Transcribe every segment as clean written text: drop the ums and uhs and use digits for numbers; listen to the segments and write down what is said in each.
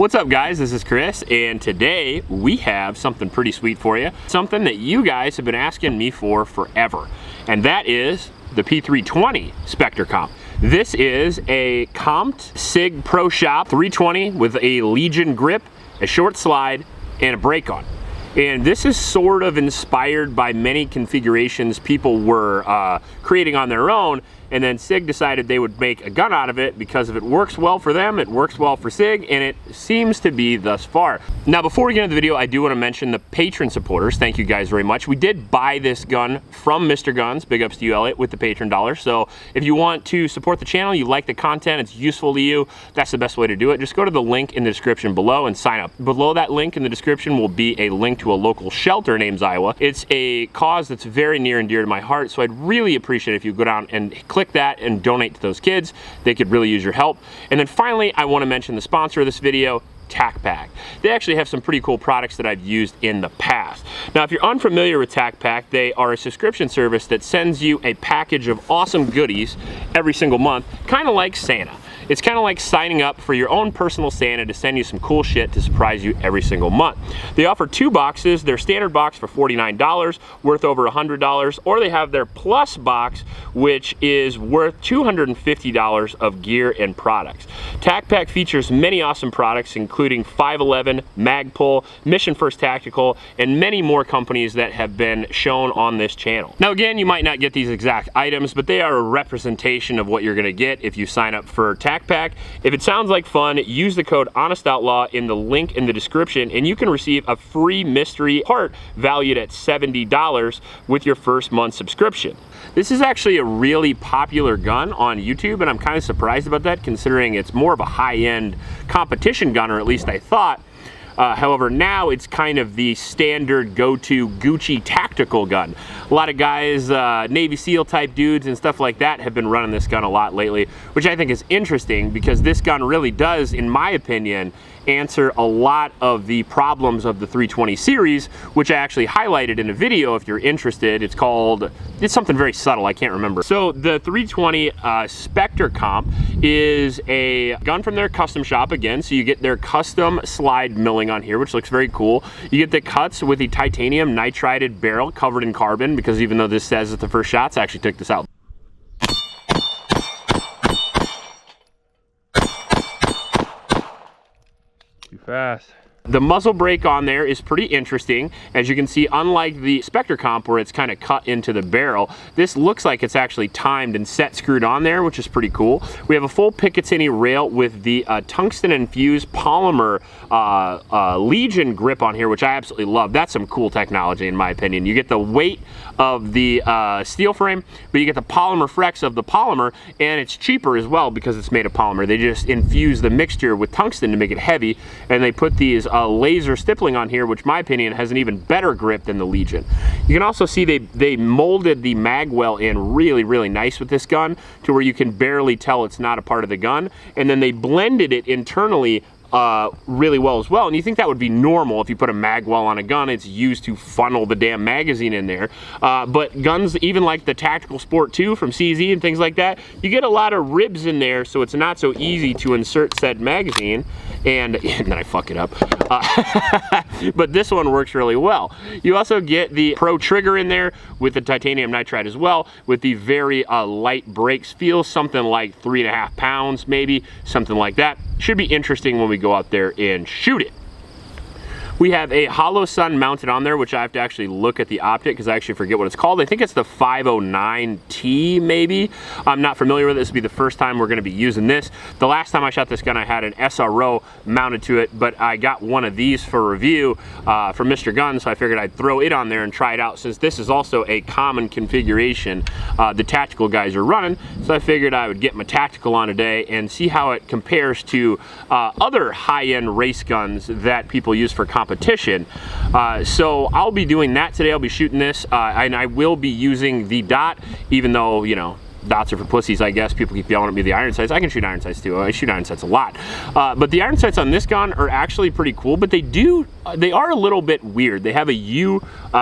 What's up guys, this is Chris, and today we have something pretty sweet for you. Something that you guys have been asking me for forever, and that is the P320 Spectre Comp. This is a comped Sig Pro Shop 320 with a Legion grip, a short slide, and a brake on. And this is sort of inspired by many configurations people were creating on their own, and then Sig decided they would make a gun out of it because if it works well for them, it works well for Sig, and it seems to be thus far. Now, before we get into the video, I do want to mention the patron supporters. Thank you guys very much. We did buy this gun from Mr. Guns, big ups to you, Elliot, with the patron dollar. So if you want to support the channel, you like the content, it's useful to you, that's the best way to do it. Just go to the link in the description below and sign up. Below that link in the description will be a link to a local shelter named Iowa. It's a cause that's very near and dear to my heart, so I'd really appreciate it if you go down and click that and donate to those kids. They could really use your help. And then finally, I want to mention the sponsor of this video, TacPack. They actually have some pretty cool products that I've used in the past. Now, if you're unfamiliar with TacPack, they are a subscription service that sends you a package of awesome goodies every single month, kind of like Santa. It's kind of like signing up for your own personal Santa to send you some cool shit to surprise you every single month. They offer 2 boxes, their standard box for $49, worth over $100, or they have their plus box, which is worth $250 of gear and products. TacPack features many awesome products, including 511, Magpul, Mission First Tactical, and many more companies that have been shown on this channel. Now again, you might not get these exact items, but they are a representation of what you're gonna get if you sign up for TacPack. If it sounds like fun, use the code HONESTOUTLAW in the link in the description and you can receive a free mystery part valued at $70 with your first month subscription. This is actually a really popular gun on YouTube, and I'm kind of surprised about that considering it's more of a high-end competition gun, or at least I thought. However, now it's kind of the standard go-to Gucci tactical gun. A lot of guys, Navy SEAL type dudes and stuff like that have been running this gun a lot lately, which I think is interesting because this gun really does, in my opinion, answer a lot of the problems of the 320 series, which I actually highlighted in a video if you're interested. It's something very subtle, I can't remember. So the 320 Spectre Comp is a gun from their custom shop again, so you get their custom slide milling on here, which looks very cool. You get the cuts with the titanium nitrided barrel covered in carbon, because even though this says that the first shots, I actually took this out. Too fast. The muzzle brake on there is pretty interesting. As you can see, unlike the Spectre Comp where it's kind of cut into the barrel, this looks like it's actually timed and set screwed on there, which is pretty cool. We have a full Picatinny rail with the tungsten infused polymer Legion grip on here, which I absolutely love. That's some cool technology in my opinion. You get the weight of the steel frame, but you get the polymer flex of the polymer, and it's cheaper as well because it's made of polymer. They just infuse the mixture with tungsten to make it heavy, and they put these laser stippling on here, which in my opinion has an even better grip than the Legion. You can also see they molded the mag well in really nice with this gun to where you can barely tell it's not a part of the gun, and then they blended it internally really well as well. And you think that would be normal if you put a mag well on a gun, it's used to funnel the damn magazine in there. But guns, even like the Tactical Sport 2 from CZ and things like that, you get a lot of ribs in there, so it's not so easy to insert said magazine, and then I fuck it up. But this one works really well. You also get the Pro trigger in there with the titanium nitride as well, with the very light brakes. Feels something like 3.5 pounds, maybe, something like that. Should be interesting when we go out there and shoot it. We have a hollow sun mounted on there, which I have to actually look at the optic because I actually forget what it's called. I think it's the 509T maybe. I'm not familiar with it. This will be the first time we're going to be using this. The last time I shot this gun, I had an SRO mounted to it, but I got one of these for review from Mr. Gun, so I figured I'd throw it on there and try it out since this is also a common configuration the tactical guys are running. So I figured I would get my tactical on today and see how it compares to other high-end race guns that people use for competition. So I'll be doing that today. I'll be shooting this, and I will be using the dot, even though, you know, dots are for pussies, I guess. People keep yelling at me the iron sights. I can shoot iron sights too. I shoot iron sights a lot. But the iron sights on this gun are actually pretty cool, but they are a little bit weird. They have a U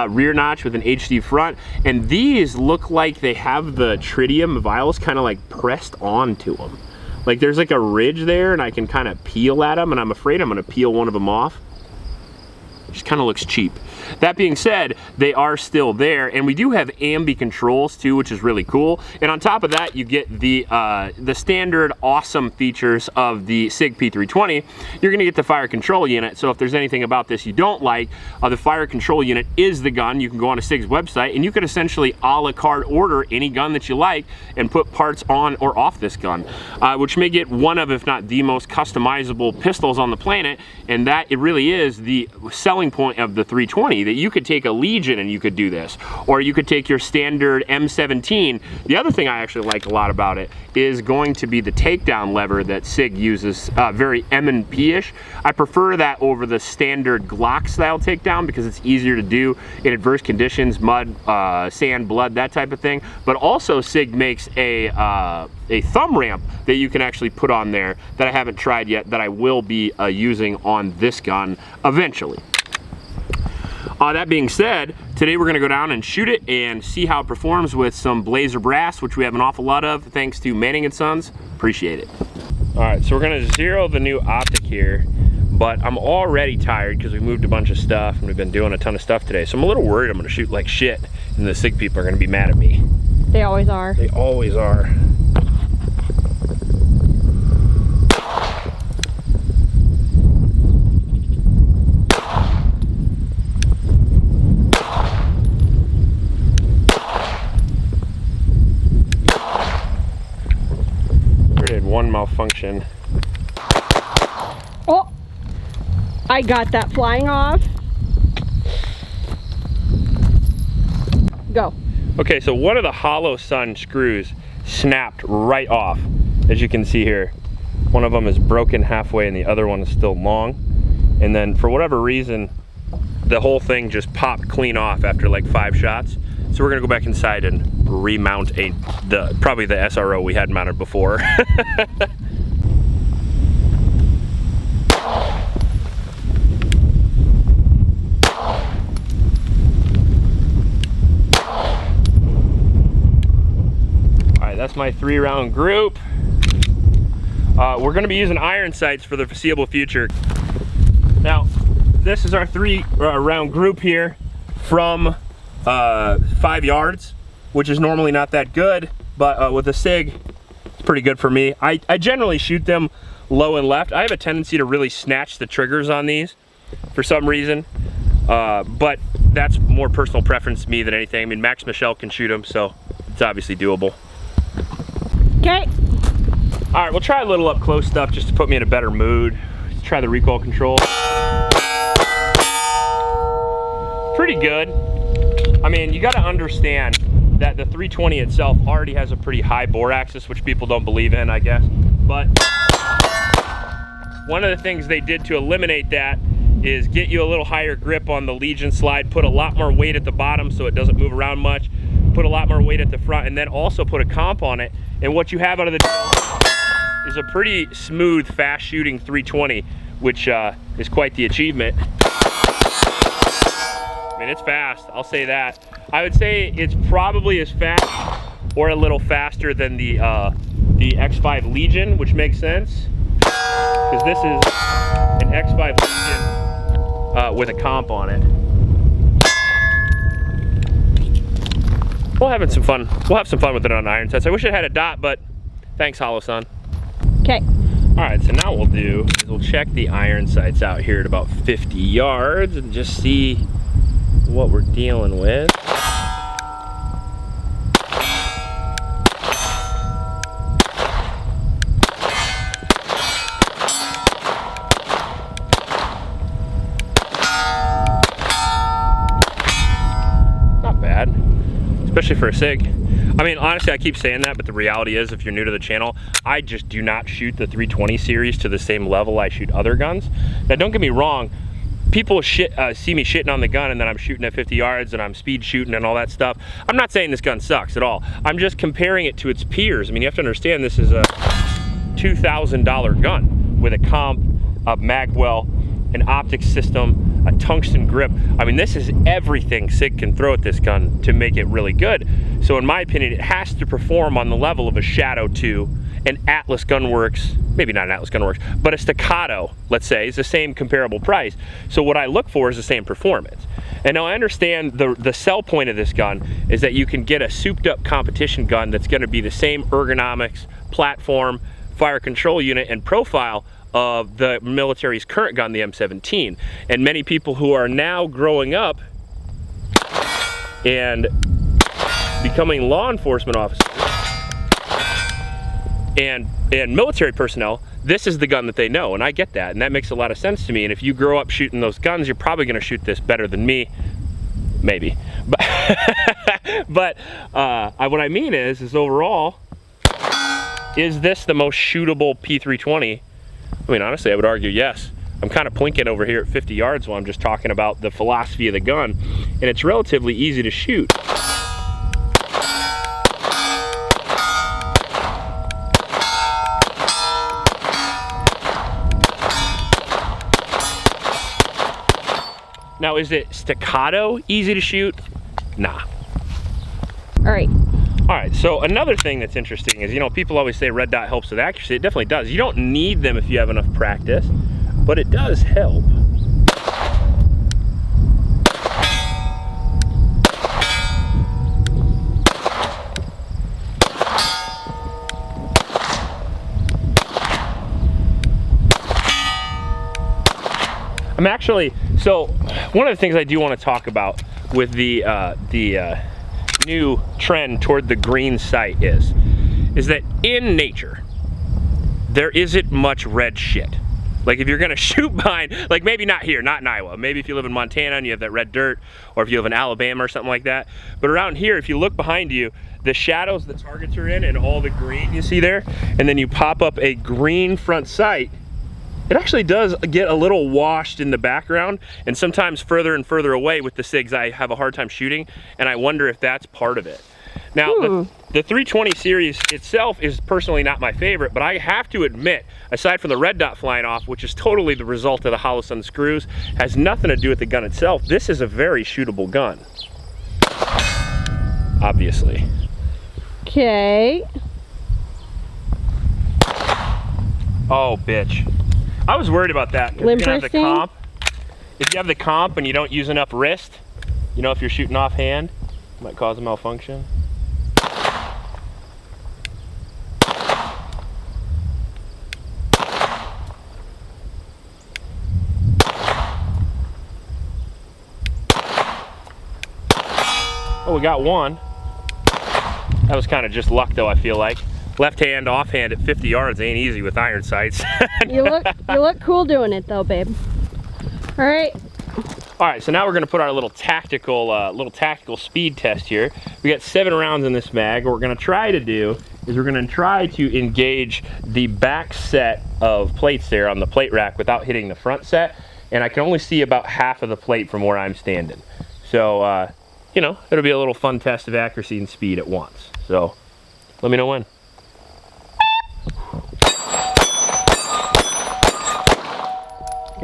rear notch with an HD front, and these look like they have the tritium vials kind of like pressed onto them. Like there's like a ridge there and I can kind of peel at them, and I'm afraid I'm gonna peel one of them off. Just kind of looks cheap. That being said, they are still there, and we do have ambi controls too, which is really cool. And on top of that, you get the standard awesome features of the Sig P320. You're gonna get the fire control unit. So if there's anything about this you don't like, the fire control unit is the gun. You can go on to Sig's website and you could essentially a la carte order any gun that you like and put parts on or off this gun, which may get one of, if not the most customizable pistols on the planet. And that it really is the selling point of the 320, that you could take a Legion and you could do this, or you could take your standard M17. The other thing I actually like a lot about it is going to be the takedown lever that Sig uses, very M&P-ish. I prefer that over the standard Glock style takedown because it's easier to do in adverse conditions, mud, sand, blood, that type of thing. But also Sig makes a thumb ramp that you can actually put on there that I haven't tried yet, that I will be using on this gun eventually. That being said, today we're gonna go down and shoot it and see how it performs with some Blazer brass, which we have an awful lot of thanks to Manning & Sons. Appreciate it. All right, so we're gonna zero the new optic here, but I'm already tired because we moved a bunch of stuff and we've been doing a ton of stuff today. So I'm a little worried I'm gonna shoot like shit and the Sig people are gonna be mad at me. They always are. They always are. One malfunction. Oh, I got that flying off. Go. Okay, so one of the hollow sun screws snapped right off. As you can see here, one of them is broken halfway and the other one is still long. And then for whatever reason, the whole thing just popped clean off after like 5 shots. So we're gonna go back inside and remount probably the SRO we had mounted before. Alright, that's my 3-round group. We're gonna be using iron sights for the foreseeable future. Now, this is our 3-round group here from 5 yards, which is normally not that good, but with a Sig, it's pretty good for me. I generally shoot them low and left. I have a tendency to really snatch the triggers on these for some reason, but that's more personal preference to me than anything. I mean, Max Michel can shoot them, so it's obviously doable. Okay. All right, we'll try a little up close stuff just to put me in a better mood. Let's try the recoil control. Pretty good. I mean, you got to understand that the 320 itself already has a pretty high bore axis, which people don't believe in, I guess. But one of the things they did to eliminate that is get you a little higher grip on the Legion slide, put a lot more weight at the bottom so it doesn't move around much, put a lot more weight at the front, and then also put a comp on it. And what you have out of the deal is a pretty smooth, fast shooting 320, which is quite the achievement. I mean, it's fast, I'll say that. I would say it's probably as fast or a little faster than the X5 Legion, which makes sense, because this is an X5 Legion with a comp on it. We'll have some fun with it on iron sights. I wish it had a dot, but thanks, Hollow Sun. Okay. All right, so now what we'll do is we'll check the iron sights out here at about 50 yards and just see what we're dealing with. Not bad, especially for a Sig. I mean, honestly, I keep saying that, but the reality is, if you're new to the channel, I just do not shoot the 320 series to the same level I shoot other guns. Now, don't get me wrong, people see me shitting on the gun and then I'm shooting at 50 yards and I'm speed shooting and all that stuff. I'm not saying this gun sucks at all. I'm just comparing it to its peers. I mean, you have to understand this is a $2,000 gun with a comp, a magwell, an optic system, a tungsten grip. I mean, this is everything Sig can throw at this gun to make it really good. So in my opinion, it has to perform on the level of a Shadow 2, an Atlas Gunworks, maybe not an Atlas Gunworks, but a Staccato, let's say, is the same comparable price. So what I look for is the same performance. And now I understand the sell point of this gun is that you can get a souped up competition gun that's gonna be the same ergonomics, platform, fire control unit, and profile of the military's current gun, the M17. And many people who are now growing up and becoming law enforcement officers and military personnel, this is the gun that they know, and I get that, and that makes a lot of sense to me. And if you grow up shooting those guns, you're probably gonna shoot this better than me, maybe. But what I mean is overall, is this the most shootable P320? I mean, honestly, I would argue yes. I'm kind of plinking over here at 50 yards while I'm just talking about the philosophy of the gun, and it's relatively easy to shoot. Now, is it staccato easy to shoot? Nah. All right. All right, so another thing that's interesting is, you know, people always say red dot helps with accuracy. It definitely does. You don't need them if you have enough practice, but it does help. I'm actually, so one of the things I do want to talk about with the new trend toward the green sight is that in nature, there isn't much red shit. Like if you're gonna shoot behind, like maybe not here, not in Iowa, maybe if you live in Montana and you have that red dirt, or if you live in Alabama or something like that. But around here, if you look behind you, the shadows the targets are in and all the green you see there, and then you pop up a green front sight, it actually does get a little washed in the background, and sometimes further and further away with the SIGs I have a hard time shooting, and I wonder if that's part of it. Now, the 320 series itself is personally not my favorite, but I have to admit, aside from the red dot flying off, which is totally the result of the hollow sun screws, has nothing to do with the gun itself, this is a very shootable gun. Obviously. Okay. Oh, bitch. I was worried about that. If you have the comp, if you have the comp and you don't use enough wrist, you know, if you're shooting offhand, it might cause a malfunction. Oh, we got one. That was kind of just luck though, I feel like. Left hand, offhand at 50 yards ain't easy with iron sights. you look cool doing it though, babe. All right. All right, so now we're gonna put our little tactical speed test here. We got 7 rounds in this mag. What we're gonna try to do is we're gonna try to engage the back set of plates there on the plate rack without hitting the front set. And I can only see about half of the plate from where I'm standing. So, you know, it'll be a little fun test of accuracy and speed at once. So, let me know when.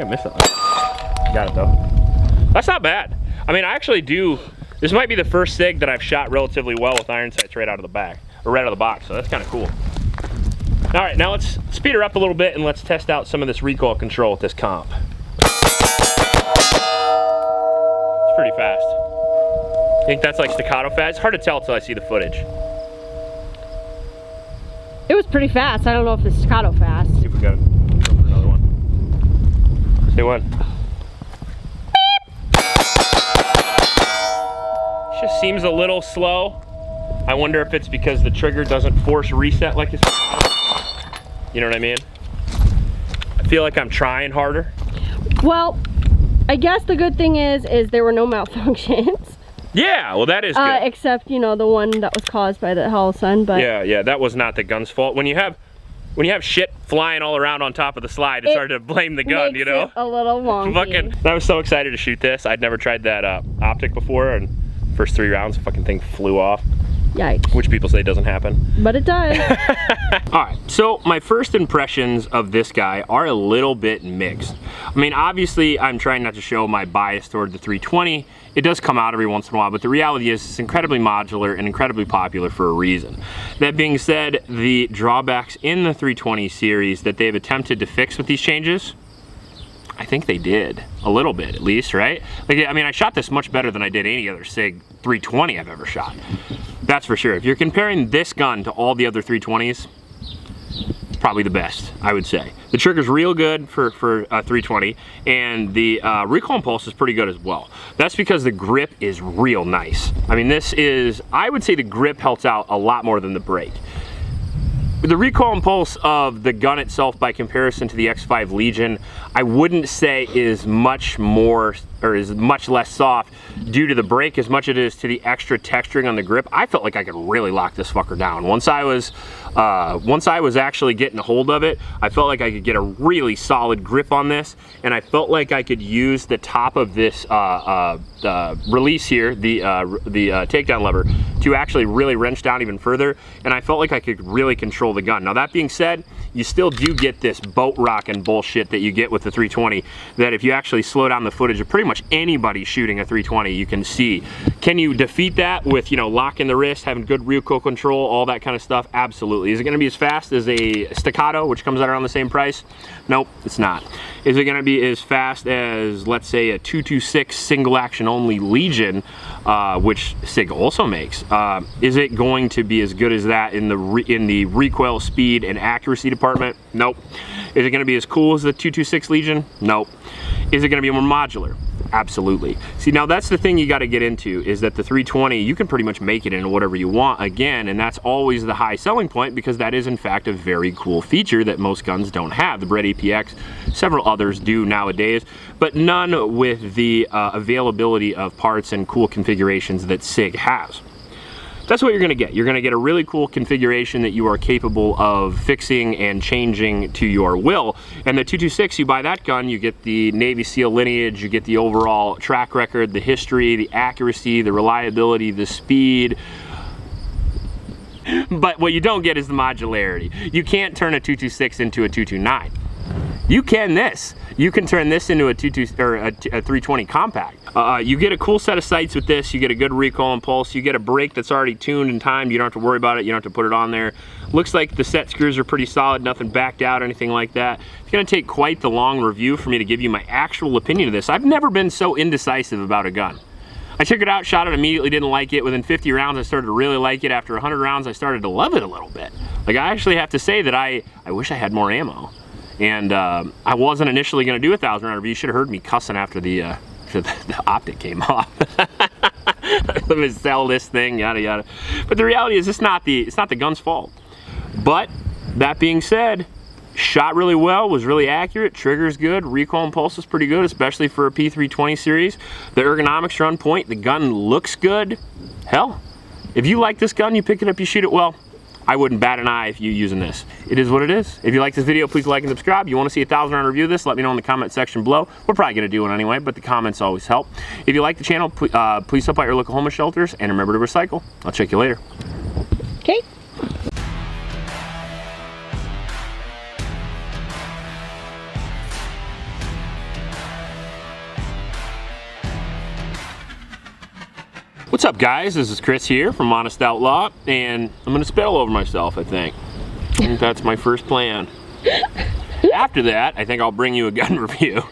I missed it. Got it though. That's not bad. I mean, I actually do. This might be the first SIG that I've shot relatively well with iron sights right out of the back, or right out of the box. So that's kind of cool. All right, now let's speed her up a little bit and let's test out some of this recoil control with this comp. It's pretty fast. I think that's like staccato fast. It's hard to tell until I see the footage. It was pretty fast. I don't know if it's staccato fast. See if we got it. Go for another one. Say one. Just seems a little slow. I wonder if it's because the trigger doesn't force reset like it's. You know what I mean? I feel like I'm trying harder. Well, I guess the good thing is there were no malfunctions. Yeah, well that is good. Except, you know, the one that was caused by the hollow sun, but yeah, that was not the gun's fault. When you have shit flying all around on top of the slide, it's hard to blame the gun, you know? A little wonky. I was so excited to shoot this. I'd never tried that optic before, and first 3 rounds, the fucking thing flew off. Yikes. which people say doesn't happen. But it does. All right, so my first impressions of this guy are a little bit mixed. I mean, obviously, I'm trying not to show my bias toward the 320. It does come out every once in a while, but the reality is it's incredibly modular and incredibly popular for a reason. That being said, the drawbacks in the 320 series that they've attempted to fix with these changes, I think they did, a little bit at least, right? Like, I mean, I shot this much better than I did any other Sig 320 I've ever shot. That's for sure. If you're comparing this gun to all the other 320s, it's probably the best, I would say. The trigger's real good for 320, and the recoil and pulse is pretty good as well. That's because the grip is real nice. I mean, this is, I would say the grip helps out a lot more than the brake. The recoil and pulse of the gun itself by comparison to the X5 Legion, I wouldn't say is much more, or is much less soft due to the brake as much as it is to the extra texturing on the grip. I felt like I could really lock this fucker down. Once I was actually getting a hold of it, I felt like I could get a really solid grip on this, and I felt like I could use the top of this release here, the takedown lever, to actually really wrench down even further, and I felt like I could really control the gun. Now that being said, you still do get this boat rocking bullshit that you get with the 320, that if you actually slow down the footage of pretty much anybody shooting a 320, you can see. Can you defeat that with, you know, locking the wrist, having good recoil control, all that kind of stuff? Absolutely. Is it going to be as fast as a Staccato, which comes out around the same price? Nope, it's not. Is it going to be as fast as, let's say, a 226 single action only Legion, which Sig also makes? Is it going to be as good as that in the recoil speed and accuracy department? Nope. Is it going to be as cool as the 226 Legion? Nope. Is it going to be more modular? Absolutely. See, now that's the thing you got to get into, is that the 320, you can pretty much make it into whatever you want again, and that's always the high selling point, because that is in fact a very cool feature that most guns don't have. The Bred APX, several others do nowadays, but none with the availability of parts and cool configurations that Sig has. That's what you're going to get. You're going to get a really cool configuration that you are capable of fixing and changing to your will. And the 226, you buy that gun, you get the Navy SEAL lineage, you get the overall track record, the history, the accuracy, the reliability, the speed. But what you don't get is the modularity. You can't turn a 226 into a 229. You can this. You can turn this into a 320 compact. You get a cool set of sights with this. You get a good recoil and pulse. You get a brake that's already tuned and timed. You don't have to worry about it. You don't have to put it on there. Looks like the set screws are pretty solid. Nothing backed out or anything like that. It's going to take quite the long review for me to give you my actual opinion of this. I've never been so indecisive about a gun. I took it out, shot it immediately, didn't like it. Within 50 rounds, I started to really like it. After 100 rounds, I started to love it a little bit. Like, I actually have to say that I wish I had more ammo. And I wasn't initially going to do a 1,000 round review. You should have heard me cussing after the optic came off. Let me sell this thing, yada yada. But the reality is, it's not the gun's fault. But that being said, shot really well, was really accurate, trigger's good, recoil and pulse is pretty good, especially for a P320 series. The ergonomics are on point, the gun looks good. Hell, if you like this gun, you pick it up, you shoot it well, I wouldn't bat an eye if you're using this. It is what it is. If you like this video, please like and subscribe. You want to see a 1,000 round review of this, let me know in the comment section below. We're probably going to do one anyway, but the comments always help. If you like the channel, please help out your local homeless shelters, and remember to recycle. I'll check you later. Okay. What's up, guys? This is Chris here from Honest Outlaw, and I'm gonna spit all over myself, I think that's my first plan. After that, I think I'll bring you a gun review.